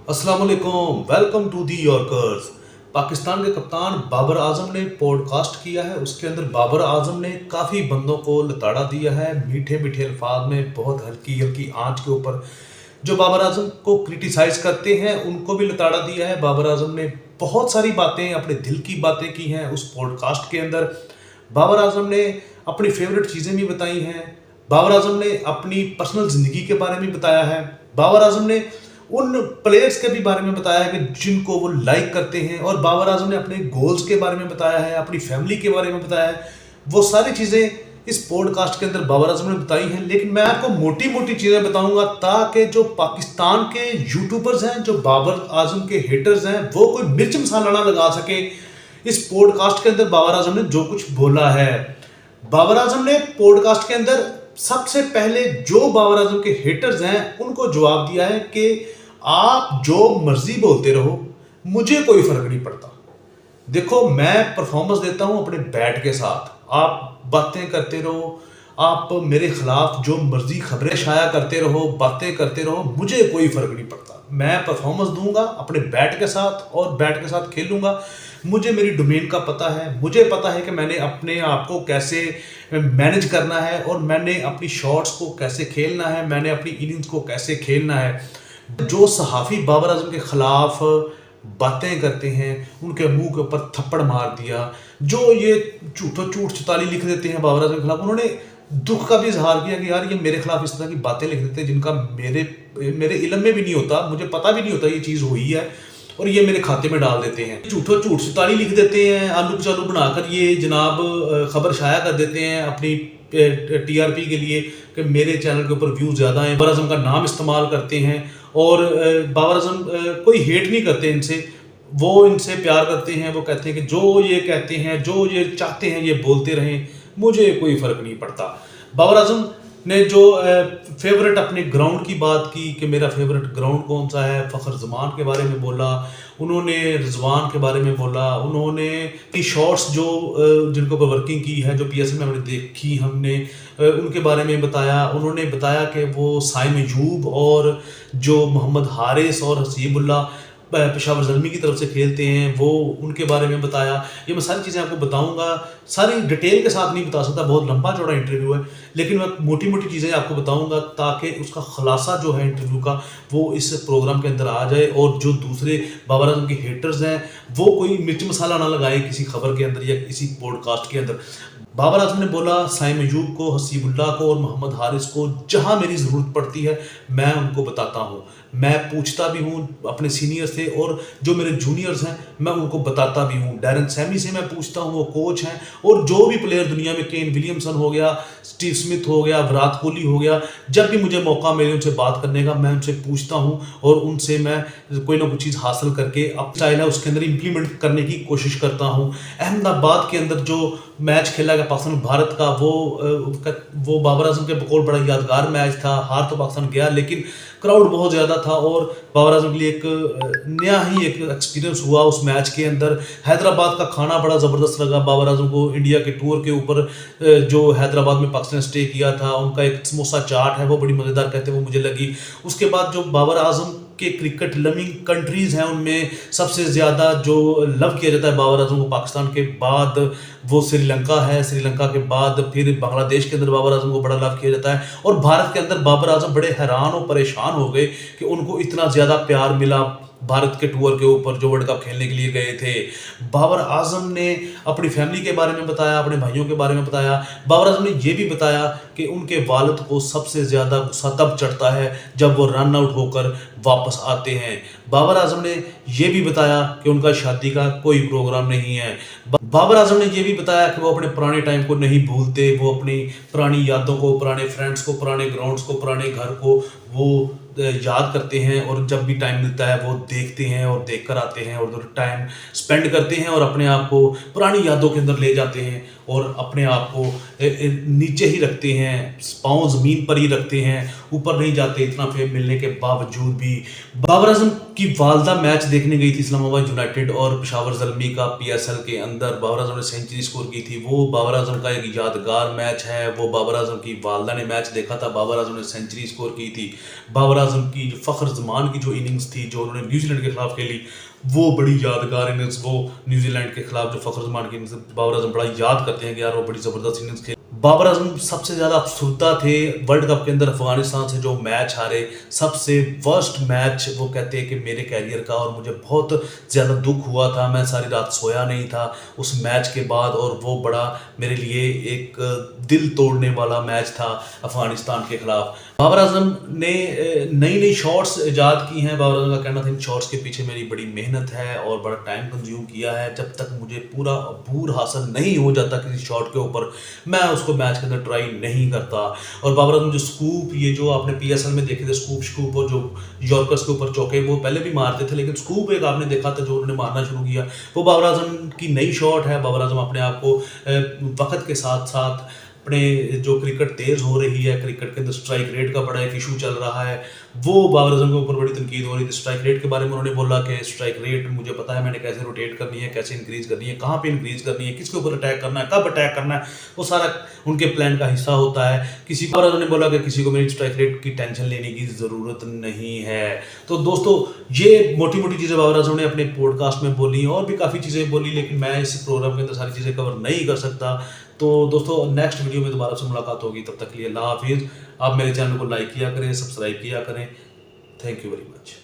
अस्सलाम वालेकुम, welcome to the Yorkers. Pakistan के कप्तान बाबर आजम ने पॉडकास्ट किया है। उसके अंदर बाबर आजम ने काफ़ी बंदों को लताड़ा दिया है, मीठे मीठे अल्फाज में, बहुत हल्की हल्की आंच के ऊपर जो बाबर आजम को क्रिटिसाइज करते हैं उनको भी लताड़ा दिया है। बाबर आजम ने बहुत सारी बातें, अपने दिल की बातें की हैं उस पॉडकास्ट के अंदर। बाबर आजम ने अपनी फेवरेट चीज़ें भी बताई हैं। बाबर आजम ने अपनी पर्सनल ज़िंदगी के बारे में बताया है। बाबर आजम ने उन प्लेयर्स के भी बारे में बताया है कि जिनको वो लाइक करते हैं, और बाबर आजम ने अपने गोल्स के बारे में बताया है, अपनी फैमिली के बारे में बताया है। वो सारी चीज़ें इस पॉडकास्ट के अंदर बाबर आजम ने बताई हैं, लेकिन मैं आपको मोटी मोटी चीज़ें बताऊंगा ताकि जो पाकिस्तान के यूट्यूबर्स हैं, जो बाबर आजम के हेटर्स हैं, वो कोई मिर्च मसाला ना लगा सके इस पॉडकास्ट के अंदर बाबर आजम ने जो कुछ बोला है। बाबर आजम ने पॉडकास्ट के अंदर सबसे पहले जो बाबर आजम के हेटर्स हैं उनको जवाब दिया है कि आप जो मर्जी बोलते रहो, मुझे कोई फर्क नहीं पड़ता। देखो, मैं परफॉर्मेंस देता हूं अपने बैट के साथ, आप बातें करते रहो, आप मेरे खिलाफ जो मर्जी खबरें शाया करते रहो, बातें करते रहो, मुझे कोई फर्क नहीं पड़ता। मैं परफॉर्मेंस दूंगा अपने बैट के साथ और बैट के साथ खेलूंगा। मुझे मेरी डोमेन का पता है, मुझे पता है कि मैंने अपने आप को कैसे मैनेज करना है और मैंने अपनी शॉट्स को कैसे खेलना है, मैंने अपनी इनिंग्स को कैसे खेलना है। जो सहाफ़ी बाबर आजम के खिलाफ बातें करते हैं, उनके मुंह के ऊपर थप्पड़ मार दिया, जो ये झूठ चुताली लिख देते हैं बाबर आजम के खिलाफ, उन्होंने दुख का भी इजहार किया कि यार ये मेरे खिलाफ इस तरह की बातें लिख देते हैं जिनका मेरे इल्म में भी नहीं होता, मुझे पता भी नहीं होता ये चीज़ हुई है, और ये मेरे खाते में डाल देते हैं। झूठ चुताली लिख देते हैं, आलू चालू बनाकर ये जनाब खबर शाया कर देते हैं अपनी टीआरपी के लिए कि मेरे चैनल के ऊपर व्यूज़ ज़्यादा हैं। बाबर आजम का नाम इस्तेमाल करते हैं और बाबर आजम कोई हेट नहीं करते इनसे, वो इनसे प्यार करते हैं। वो कहते हैं कि जो ये कहते हैं, जो ये चाहते हैं, ये बोलते रहें, मुझे कोई फ़र्क नहीं पड़ता। बाबर आजम ने जो फेवरेट अपने ग्राउंड की बात की कि मेरा फेवरेट ग्राउंड कौन सा है, फ़खर ज़मान के बारे में बोला, उन्होंने रिजवान के बारे में बोला, उन्होंने की शॉट्स जो जिनको पर वर्किंग की है, जो पीएसएल में हमने देखी, हमने उनके बारे में बताया। उन्होंने बताया कि वो साइम अयूब और जो मोहम्मद हारिस और हसीबुल्ला पेशावर ज़ल्मी की तरफ से खेलते हैं, वो उनके बारे में बताया। ये मैं सारी चीज़ें आपको बताऊंगा, सारी डिटेल के साथ नहीं बता सकता, बहुत लंबा चौड़ा इंटरव्यू है, लेकिन मैं मोटी मोटी चीज़ें आपको बताऊंगा ताकि उसका खुलासा जो है इंटरव्यू का वो इस प्रोग्राम के अंदर आ जाए, और जो दूसरे बाबर आजम के हेटर्स हैं वो कोई मिर्च मसाला ना लगाए किसी खबर के अंदर या किसी पॉडकास्ट के अंदर। बाबर आजम ने बोला साइम अयूब को, हसीबुल्ला को और मोहम्मद हारिस को जहां मेरी ज़रूरत पड़ती है मैं उनको बताता हूं, मैं पूछता भी हूं अपने सीनियर से, और जो मेरे जूनियर्स हैं मैं उनको बताता भी हूं। डैरन सैमी से मैं पूछता हूं, वो कोच हैं, और जो भी प्लेयर दुनिया में, केन विलियमसन हो गया, स्टीव स्मिथ हो गया, विराट कोहली हो गया, जब भी मुझे मौका मिले उनसे बात करने का, मैं उनसे पूछता हूँ और उनसे मैं कोई ना कोई चीज़ हासिल करके अब स्टाइल है उसके अंदर इम्प्लीमेंट करने की कोशिश करता हूँ। अहमदाबाद के अंदर जो मैच खेला गया पाकिस्तान भारत का, वो बाबर आजम के बकौल बड़ा यादगार मैच था। हार तो पाकिस्तान गया, लेकिन क्राउड बहुत ज़्यादा था और बाबर आजम के लिए एक नया ही एक एक्सपीरियंस हुआ उस मैच के अंदर। हैदराबाद का खाना बड़ा ज़बरदस्त लगा बाबर आजम को। इंडिया के टूर के ऊपर जो हैदराबाद में पाकिस्तान स्टे किया था, उनका एक समोसा चाट है वो बड़ी मज़ेदार कहते हैं, वो मुझे लगी। उसके बाद जो बाबर आजम के क्रिकेट लविंग कंट्रीज़ हैं उनमें सबसे ज़्यादा जो लव किया जाता है बाबर आजम को पाकिस्तान के बाद, वो श्रीलंका है। श्रीलंका के बाद फिर बांग्लादेश के अंदर बाबर आजम को बड़ा लव किया जाता है, और भारत के अंदर बाबर आजम बड़े हैरान और परेशान हो गए कि उनको इतना ज़्यादा प्यार मिला भारत के टूर के ऊपर जो वर्ल्ड कप खेलने के लिए गए थे। बाबर आजम ने अपनी फैमिली के बारे में बताया, अपने भाइयों के बारे में बताया। बाबर आजम ने यह भी बताया कि उनके वालिद को सबसे ज़्यादा गुस्सा तब चढ़ता है जब वो रन आउट होकर वापस आते हैं। बाबर आजम ने यह भी बताया कि उनका शादी का कोई प्रोग्राम नहीं है। बाबर आजम ने यह भी बताया कि वो अपने पुराने टाइम को नहीं भूलते, वो अपनी पुरानी यादों को, पुराने फ्रेंड्स को, पुराने ग्राउंड्स को, पुराने घर को वो याद करते हैं, और जब भी टाइम मिलता है वो देखते हैं और देख कर आते हैं और टाइम स्पेंड करते हैं और अपने आप को पुरानी यादों के अंदर ले जाते हैं और अपने आप को नीचे ही रखते हैं, पाँव ज़मीन पर ही रखते हैं, ऊपर नहीं जाते। इतना फेम मिलने के बावजूद भी बाबर आजम की वालदा मैच देखने गई थी इस्लामाबाद यूनाइटेड और पेशावर ज़ल्मी का पीएसएल के अंदर। बाबर आजम ने सेंचुरी स्कोर की थी। वो बाबर आजम का एक यादगार मैच है। वो बाबर आजम की वालदा ने मैच देखा था, बाबर आजम ने सेंचुरी स्कोर की थी। बाबर आजम की जो फ़ख्र जमान की जो इनिंग्स थी जो उन्होंने न्यूजीलैंड के खिलाफ खेली, वो बड़ी यादगार इनिंग्स। वो न्यूजीलैंड के खिलाफ जो फ़ख्र जमान की इनिंग्स बाबर आजम बड़ा याद करते हैं कि यार वो बड़ी ज़बरदस्त इनिंग्स खेली। बाबर आजम सबसे ज़्यादा अफसरदा थे वर्ल्ड कप के अंदर अफगानिस्तान से जो मैच हारे, सबसे वर्स्ट मैच वो कहते हैं कि मेरे कैरियर का, और मुझे बहुत ज़्यादा दुख हुआ था। मैं सारी रात सोया नहीं था उस मैच के बाद, और वो बड़ा मेरे लिए एक दिल तोड़ने वाला मैच था अफगानिस्तान के खिलाफ। बाबर आजम ने नई नई शॉट्स ईजाद की हैं। बाबर आजम का कहना था इन शॉट्स के पीछे मेरी बड़ी मेहनत है और बड़ा टाइम कंज्यूम किया है। जब तक मुझे पूरा अबूर हासिल नहीं हो जाता किसी शॉट के ऊपर, मैं उसको मैच के अंदर ट्राई नहीं करता। और बाबर आजम जो स्कूप, ये जो आपने पीएसएल में देखे थे स्कूप और जो यॉर्कर्स के ऊपर चौके, वो पहले भी मारते थे, लेकिन स्कूप एक आपने देखा था जो उन्होंने मारना शुरू किया, वो बाबर आजम की नई शॉट है। बाबर आजम अपने आप को वक्त के साथ साथ अपने जो क्रिकेट तेज़ हो रही है, क्रिकेट के अंदर स्ट्राइक रेट का बड़ा एक इशू चल रहा है, वो बाबर आजम के ऊपर बड़ी तनकीद हो रही थी। स्ट्राइक रेट के बारे में उन्होंने बोला कि स्ट्राइक रेट मुझे पता है, मैंने कैसे रोटेट करनी है, कैसे इंक्रीज़ करनी है, कहाँ पे इंक्रीज़ करनी है, किसके ऊपर अटैक करना है, कब अटैक करना है, वो सारा उनके प्लान का हिस्सा होता है। किसी को उन्होंने बोला कि किसी को मेरी स्ट्राइक रेट की टेंशन लेने की ज़रूरत नहीं है। तो दोस्तों, ये मोटी मोटी चीज़ें बाबर आजम ने अपने पॉडकास्ट में बोली, और भी काफ़ी चीज़ें बोली, लेकिन मैं इस प्रोग्राम के अंदर सारी चीज़ें कवर नहीं कर सकता। तो दोस्तों, नेक्स्ट वीडियो में दोबारा से मुलाकात होगी। तब तक के लिए अल्लाह हाफिज़। आप मेरे चैनल को लाइक किया करें, सब्सक्राइब किया करें। Thank you very much.